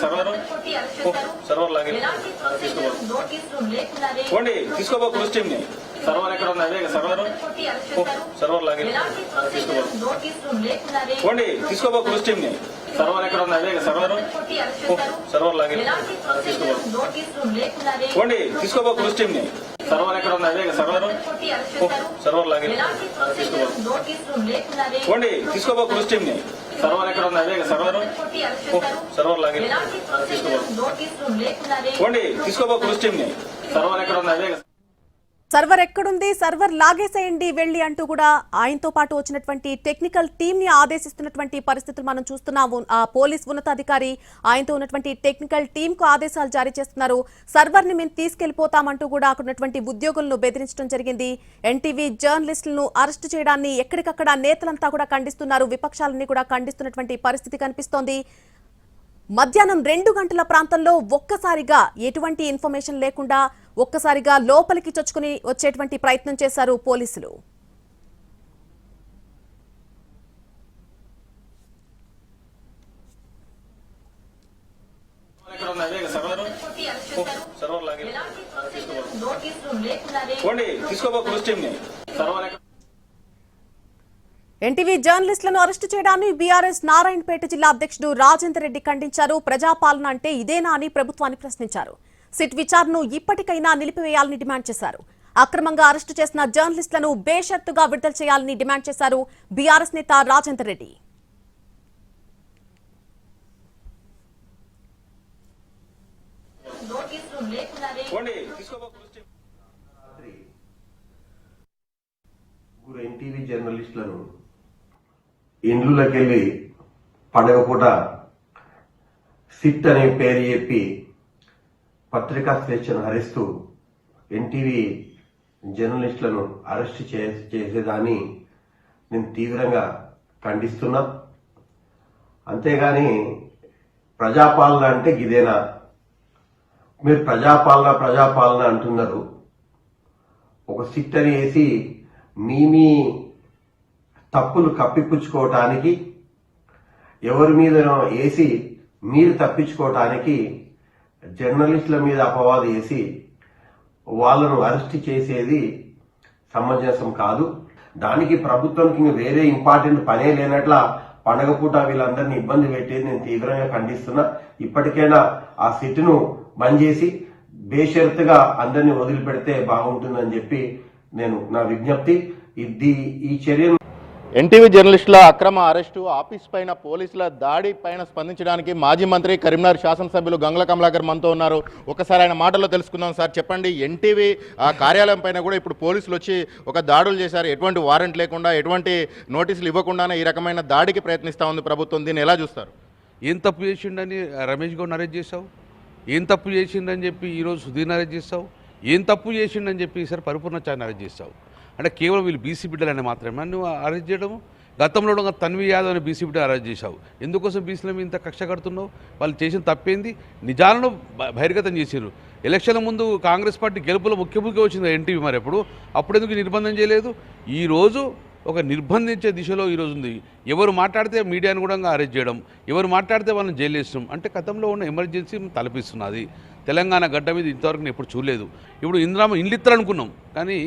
Server login పోండి, తీసుకోబో cruise team ని. Server ఎక్కడ ఉంది? అదే సర్వర్. సర్వర్ లాగిన్ పోండి, తీసుకోబో క్రూజ్ టీమ్ ని. సర్వర్ ఎక్కడ ఉంది? అదే సర్వర్. సర్వర్ లాగిన్ పోండి, తీసుకోబో క్రూజ్ టీమ్ ని. సర్వర్ ఎక్కడ ఉంది? అదే సర్వర్. సర్వర్ లాగిన్ పోండి, తీసుకోబో క్రూజ్ టీమ్ ని. సర్వర్ ఎక్కడ ఉంది? అదే సర్వర్. సర్వర్ లాగిన్ పోండి, తీసుకోబో క్రూజ్ టీమ్ ని. సర్వర్ ఎక్కడ ఉంది? అదే సర్వర్ ఎక్కడుంది, సర్వర్ లాగేసేయండి వెళ్ళి అంటూ కూడా ఆయనతో పాటు వచ్చినటువంటి టెక్నికల్ టీమ్ ని ఆదేశిస్తున్నటువంటి పరిస్థితులు మనం చూస్తున్నాము. ఆ పోలీస్ ఉన్నతాధికారి ఆయనతో ఉన్నటువంటి టెక్నికల్ టీమ్ కు ఆదేశాలు జారీ చేస్తున్నారు. సర్వర్ ని మేము తీసుకెళ్లిపోతామంటూ కూడా అక్కడ ఉన్నటువంటి ఉద్యోగులను బెదిరించడం జరిగింది. ఎన్టీవీ జర్నలిస్టులను అరెస్టు చేయడాన్ని ఎక్కడికక్కడ నేతలంతా కూడా ఖండిస్తున్నారు. విపక్షాలన్నీ కూడా ఖండిస్తున్నటువంటి పరిస్థితి కనిపిస్తోంది. మధ్యాహ్నం 2 గంటల ప్రాంతంలో ఒక్కసారిగా ఎటువంటి ఇన్ఫర్మేషన్ లేకుండా ఒక్కసారిగా లోపలికి చొచ్చుకుని వచ్చేటువంటి ప్రయత్నం చేశారు పోలీసులు. ఎన్టీవీ జర్నలిస్టులను అరెస్టు చేయడాన్ని బీఆర్ఎస్ నారాయణపేట జిల్లా అధ్యక్షుడు రాజేందర్ రెడ్డి ఖండించారు. ప్రజాపాలన అంటే ఇదేనా అని ప్రభుత్వాన్ని ప్రశ్నించారు. సిట్ విచారణను ఇప్పటికైనా నిలిపివేయాలని డిమాండ్ చేశారు. అక్రమంగా అరెస్టు చేసిన జర్నలిస్టులను బేషరతుగా విడుదల చేయాలని డిమాండ్ చేశారు బీఆర్ఎస్ నేత రాజేందర్ రెడ్డి. ఎన్టీవీ జర్నలిస్టులను ఇండ్లకెళ్లి పండగ పూట సిట్ అనే పేరు చెప్పి పత్రికా స్వేచ్ఛను హరిస్తూ ఎన్టీవీ జర్నలిస్టులను అరెస్ట్ చేసేదాన్ని నేను తీవ్రంగా ఖండిస్తున్నా. అంతేగాని ప్రజాపాలన అంటే ఇదేనా? మీరు ప్రజాపాలన అంటున్నారు. ఒక సిట్ అని వేసి మీ తప్పులు కప్పిపుచ్చుకోవటానికి, ఎవరి మీద వేసి మీరు తప్పించుకోవటానికి జర్నలిస్టుల మీద అపవాదు వేసి వాళ్ళను అరెస్ట్ చేసేది సమంజసం కాదు. దానికి ప్రభుత్వంకి వేరే ఇంపార్టెంట్ పనే లేనట్ల పండగ పూట వీళ్ళందరినీ ఇబ్బంది పెట్టేది నేను తీవ్రంగా ఖండిస్తున్నా. ఇప్పటికైనా ఆ సిట్ను బంద్ చేసి బేషరతుగా అందరినీ వదిలిపెడితే బాగుంటుందని చెప్పి నేను నా విజ్ఞప్తి. ఈ చర్యను ఎన్టీవీ జర్నలిస్టుల అక్రమ అరెస్టు, ఆఫీస్ పైన పోలీసుల దాడి పైన స్పందించడానికి మాజీ మంత్రి కరీంనగర్ శాసనసభ్యులు గంగుల కమలాకర్ మనతో ఉన్నారు. ఒకసారి ఆయన మాటల్లో తెలుసుకుందాం. సార్ చెప్పండి, ఎన్టీవీ కార్యాలయం పైన కూడా ఇప్పుడు పోలీసులు వచ్చి ఒక దాడులు చేశారు. ఎటువంటి వారెంట్ లేకుండా, ఎటువంటి నోటీసులు ఇవ్వకుండానే ఈ రకమైన దాడికి ప్రయత్నిస్తూ ఉంది ప్రభుత్వం. దీన్ని ఎలా చూస్తారు? ఏం తప్పు చేసిండని రమేష్ గౌడ్ని అరెస్ట్ చేసావు? ఏం తప్పు చేసిండని చెప్పి ఈరోజు సుధీర్ని అరెస్ట్ చేస్తావు? ఏం తప్పు చేసిండని చెప్పి ఈసారి పరిపూర్ణచారిని అరెస్ట్ చేస్తావు? అంటే కేవలం వీళ్ళు బీసీ బిడ్డలని మాత్రమే నువ్వు అరెస్ట్ చేయడము. గతంలో తన్వి యాదవ్ అని బీసీ బిడ్డ అరెస్ట్ చేశావు. ఎందుకోసం బీసీల మీద ఇంత కక్ష కడుతున్నావు? వాళ్ళు చేసిన తప్పేంది? నిజాలను బహిర్గతం చేశారు. ఎలక్షన్ల ముందు కాంగ్రెస్ పార్టీ గెలుపులో ముఖ్యముఖ్య వచ్చింది ఎన్టీవీ, మరి అప్పుడు ఎందుకు నిర్బంధం చేయలేదు? ఈరోజు ఒక నిర్బంధించే దిశలో ఈరోజు ఉంది. ఎవరు మాట్లాడితే మీడియాను కూడా అరెస్ట్ చేయడం, ఎవరు మాట్లాడితే వాళ్ళని జైలు వేసడం, అంటే గతంలో ఉన్న ఎమర్జెన్సీ తలపిస్తున్నది. తెలంగాణ గడ్డ మీద ఇంతవరకు నేను ఎప్పుడు చూడలేదు. ఇప్పుడు ఇండ్లు ఇస్తారనుకున్నాం, కానీ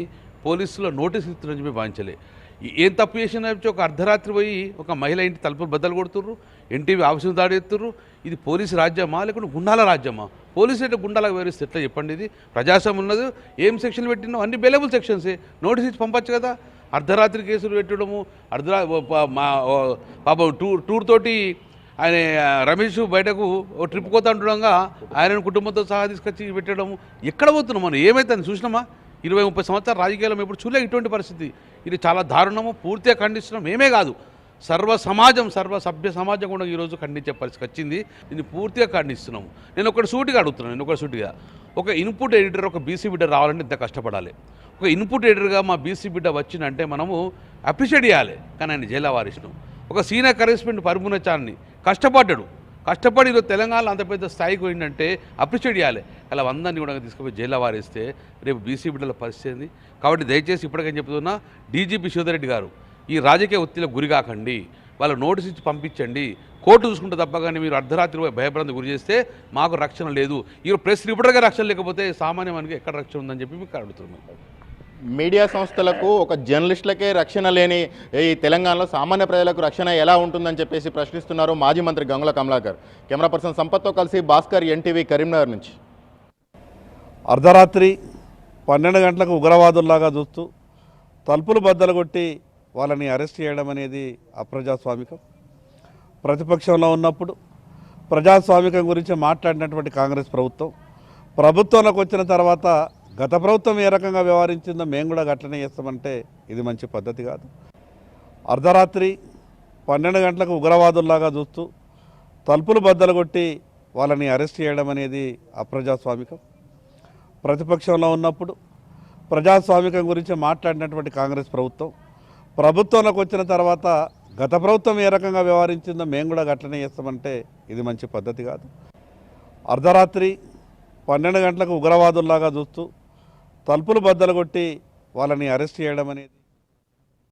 పోలీసులో నోటీసులు ఇస్తారని చెప్పి భావించలే. ఏం తప్పు చేసినా ఒక అర్ధరాత్రి పోయి ఒక మహిళ ఇంటి తలుపులు బద్దలు కొడుతుర్రు, ఎన్టీవీ ఆఫీసులు దాడి ఎత్తుర్రు. ఇది పోలీసు రాజ్యమా లేకుంటే గుండాల రాజ్యమా? పోలీసు అయితే గుండాలకు వివరిస్తే ఎట్లా చెప్పండి? ఇది ప్రజాస్వామ్యం ఉన్నది. ఏం సెక్షన్ పెట్టినావు? అన్ని బెయిలబుల్ సెక్షన్సే. నోటీస్ ఇచ్చి పంపచ్చు కదా. అర్ధరాత్రి కేసులు పెట్టడము, పాపం టూర్ తోటి ఆయన రమేష్ బయటకు ఓ ట్రిప్ పోతా ఉంటుండగా ఆయన కుటుంబంతో సహా తీసుకొచ్చి పెట్టడము. ఎక్కడ పోతున్నాం మనం? ఏమైతే చూసినామా? 20-30 సంవత్సరాల రాజకీయాల్లో ఎప్పుడు చూడలే ఇటువంటి పరిస్థితి. ఇది చాలా దారుణము. పూర్తిగా ఖండిస్తున్నాం. మేమే కాదు, సర్వ సభ్య సమాజం కూడా ఈరోజు ఖండించే పరిస్థితి వచ్చింది. దీన్ని పూర్తిగా ఖండిస్తున్నాము. నేను ఒకటి సూటిగా అడుగుతున్నాను. ఒక ఇన్పుట్ ఎడిటర్, ఒక బీసీ బిడ్డ రావాలంటే ఇంత కష్టపడాలి. ఒక ఇన్పుట్ ఎడిటర్గా మా బీసీ బిడ్డ వచ్చిందంటే మనము అప్రిషియేట్ చేయాలి. కానీ ఆయన జైలు వారిసినాం. ఒక సీనియర్ కరెస్పాండెంట్ పరిపూర్ణచారిని కష్టపడి ఈరోజు తెలంగాణలో అంత పెద్ద స్థాయికి పోయిందంటే అప్రిషియేట్ చేయాలి. అలా అందరినీ కూడా తీసుకుపోయి జైల్లో వారిస్తే రేపు బీసీ బిడ్డల పరిస్థితి. కాబట్టి దయచేసి ఇప్పటికని చెప్తున్నా, డీజీపీ శివధర్ రెడ్డి గారు ఈ రాజకీయ ఒత్తిడికి గురి కాకండి. వాళ్ళ నోటీస్ ఇచ్చి పంపించండి. కోర్టు చూసుకుంటే తప్ప కానీ మీరు అర్ధరాత్రి భయభ్రాంతి గురి చేస్తే మాకు రక్షణ లేదు. ఈ ప్రెస్ రిపోర్టర్గా రక్షణ లేకపోతే సామాన్య మనకి ఎక్కడ రక్షణ ఉందని చెప్పి మీకు అడుగుతున్నాం. మీడియా సంస్థలకు ఒక జర్నలిస్టులకే రక్షణ లేని ఈ తెలంగాణలో సామాన్య ప్రజలకు రక్షణ ఎలా ఉంటుందని చెప్పేసి ప్రశ్నిస్తున్నారు మాజీ మంత్రి గంగుల కమలాకర్. కెమెరా పర్సన్ సంపత్తో కలిసి భాస్కర్, ఎన్టీవీ, కరీంనగర్ నుంచి. అర్ధరాత్రి 12 గంటలకు ఉగ్రవాదుల్లాగా చూస్తూ తలుపులు బద్దలు కొట్టి వాళ్ళని అరెస్ట్ చేయడం అనేది అప్రజాస్వామికం. ప్రతిపక్షంలో ఉన్నప్పుడు ప్రజాస్వామికం గురించి మాట్లాడినటువంటి కాంగ్రెస్ ప్రభుత్వంలోకి వచ్చిన తర్వాత గత ప్రభుత్వం ఏ రకంగా వ్యవహరించిందో మేము కూడా గట్లనే చేస్తామంటే ఇది మంచి పద్ధతి కాదు. అర్ధరాత్రి 12 గంటలకు ఉగ్రవాదుల్లాగా చూస్తూ తలుపులు బద్దలు కొట్టి వాళ్ళని అరెస్ట్ చేయడం అనేది అప్రజాస్వామికం. ప్రతిపక్షంలో ఉన్నప్పుడు ప్రజాస్వామికం గురించి మాట్లాడినటువంటి కాంగ్రెస్ ప్రభుత్వంలోకి వచ్చిన తర్వాత గత ప్రభుత్వం ఏ రకంగా వ్యవహరించిందో మేము కూడా గట్లనే చేస్తామంటే ఇది మంచి పద్ధతి కాదు. అర్ధరాత్రి 12 గంటలకు ఉగ్రవాదుల్లాగా చూస్తూ తలుపులు బద్దలు కొట్టి వాళ్ళని అరెస్ట్ చేయడం అనేది